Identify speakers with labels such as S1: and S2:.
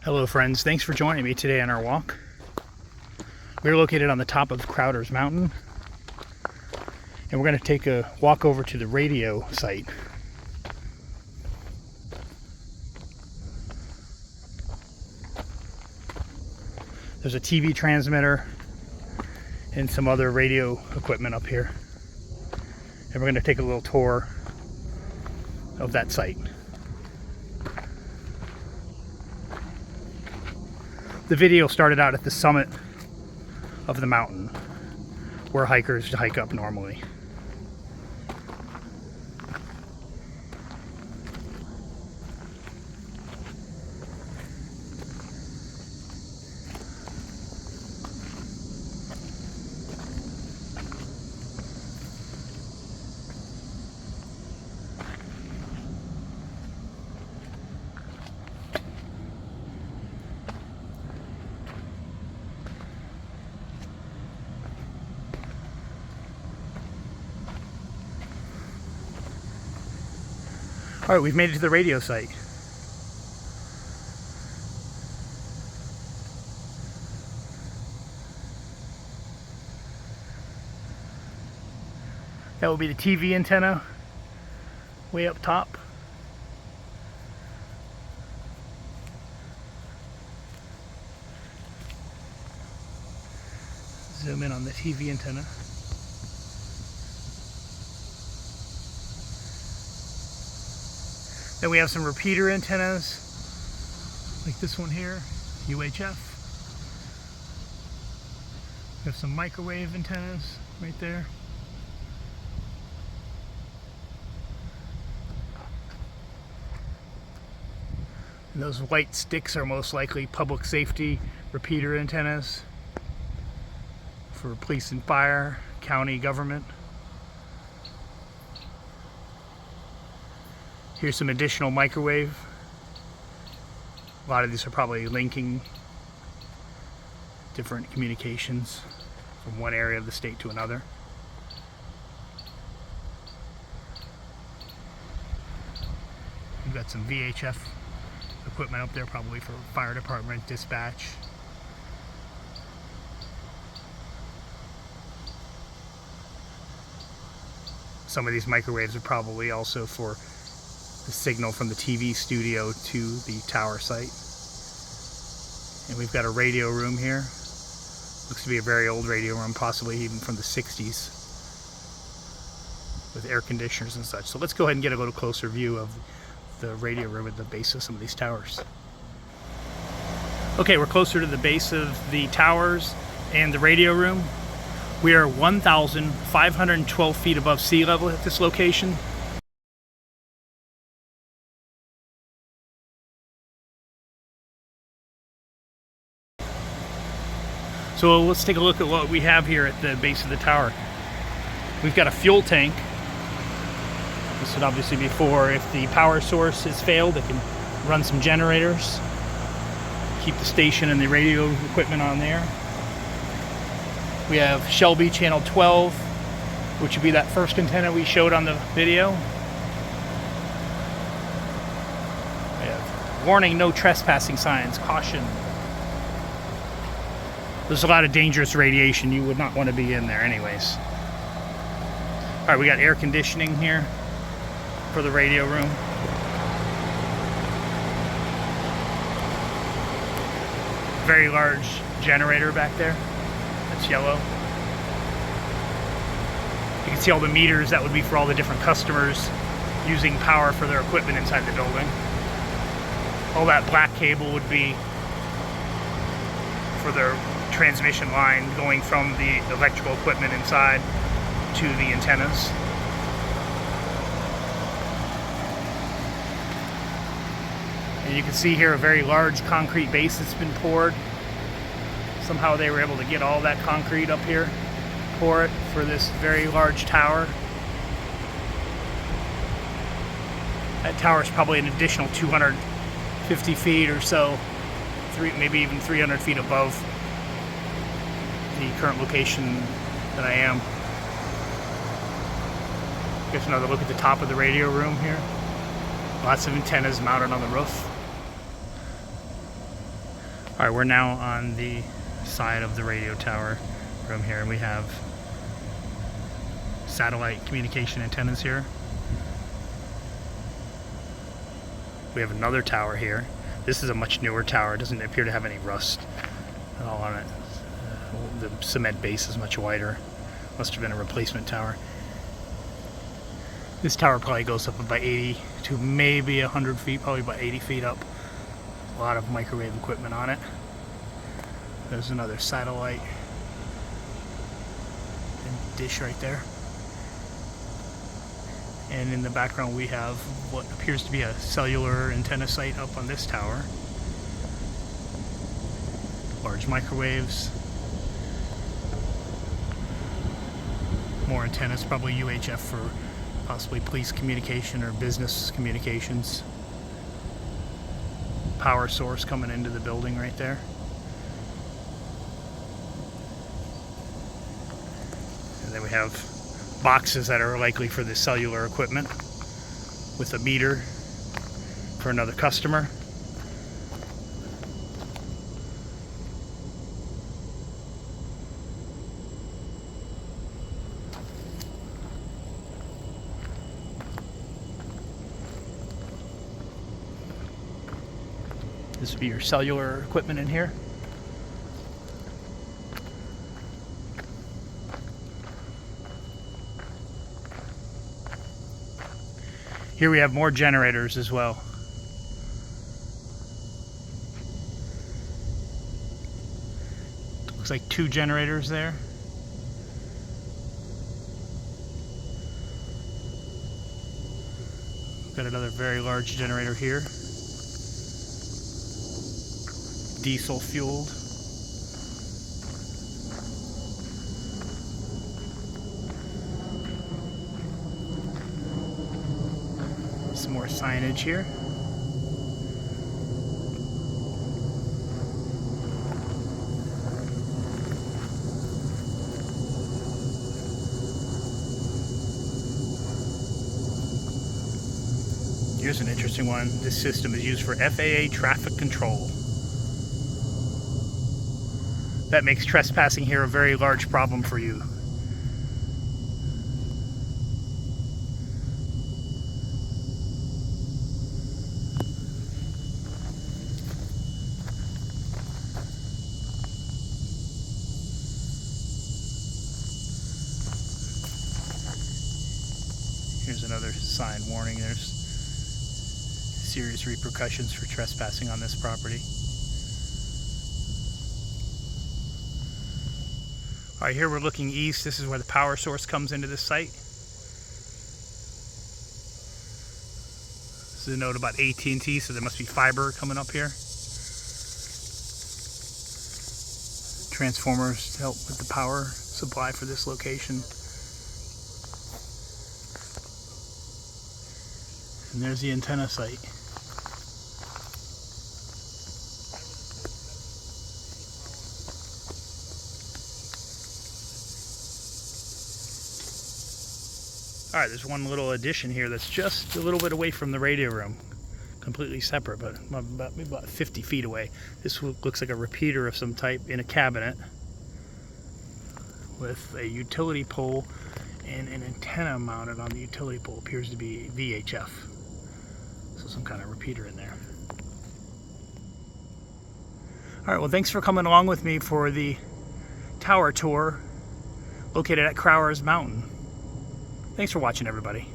S1: Hello friends, thanks for joining me today on our walk. We're located on the top of Crowder's Mountain, and we're going to take a walk over to the radio site. There's a TV transmitter and some other radio equipment up here, and we're going to take a little tour of that site. The video started out at the summit of the mountain, where hikers hike up normally. All right, we've made it to the radio site. That will be the TV antenna way up top. Zoom in on the TV antenna. Then we have some repeater antennas, like this one here, UHF. We have some microwave antennas right there. And those white sticks are most likely public safety repeater antennas for police and fire, county government. Here's some additional microwave. A lot of these are probably linking different communications from one area of the state to another. We've got some VHF equipment up there, probably for fire department dispatch. Some of these microwaves are probably also for the signal from the TV studio to the tower site. And we've got a radio room here. Looks to be a very old radio room, possibly even from the 60s, with air conditioners and such. So let's go ahead and get a little closer view of the radio room at the base of some of these towers. Okay, we're closer to the base of the towers and the radio room. We are 1,512 feet above sea level at this location. So let's take a look at what we have here at the base of the tower. We've got a fuel tank. This would obviously be for if the power source has failed, it can run some generators, keep the station and the radio equipment on there. We have Shelby channel 12, which would be that first antenna we showed on the video. We have warning, no trespassing signs, caution. There's a lot of dangerous radiation. You would not want to be in there anyways. All right, we got air conditioning here for the radio room. Very large generator back there. That's yellow. You can see all the meters. That would be for all the different customers using power for their equipment inside the building. All that black cable would be for their transmission line going from the electrical equipment inside to the antennas. And you can see here a very large concrete base that's been poured. Somehow they were able to get all that concrete up here, pour it for this very large tower. That tower is probably an additional 250 feet or so, maybe even 300 feet above the current location that I am. Here's another look at the top of the radio room here. Lots of antennas mounted on the roof. All right, we're now on the side of the radio tower room here, and we have satellite communication antennas here. We have another tower here. This is a much newer tower. It doesn't appear to have any rust at all on it. The cement base is much wider. Must have been a replacement tower. This tower probably goes up about 80 to maybe 100 feet, probably about 80 feet up. A lot of microwave equipment on it. There's another satellite and dish right there. And in the background we have what appears to be a cellular antenna site up on this tower. Large microwaves. More antennas, probably UHF for possibly police communication or business communications. Power source coming into the building right there. And then we have boxes that are likely for the cellular equipment with a meter for another customer. This would be your cellular equipment in here. Here we have more generators as well. Looks like 2 generators there. Got another very large generator here. Diesel fueled. Some more signage here. Here's an interesting one. This system is used for FAA traffic control. That makes trespassing here a very large problem for you. Here's another sign warning there's serious repercussions for trespassing on this property. All right, here we're looking east. This is where the power source comes into this site. This is a note about AT&T, so there must be fiber coming up here. Transformers to help with the power supply for this location. And there's the antenna site. All right, there's one little addition here that's just a little bit away from the radio room. Completely separate, but maybe about 50 feet away. This looks like a repeater of some type in a cabinet with a utility pole and an antenna mounted on the utility pole. Appears to be VHF. So some kind of repeater in there. All right, well, thanks for coming along with me for the tower tour located at Crowers Mountain. Thanks for watching, everybody.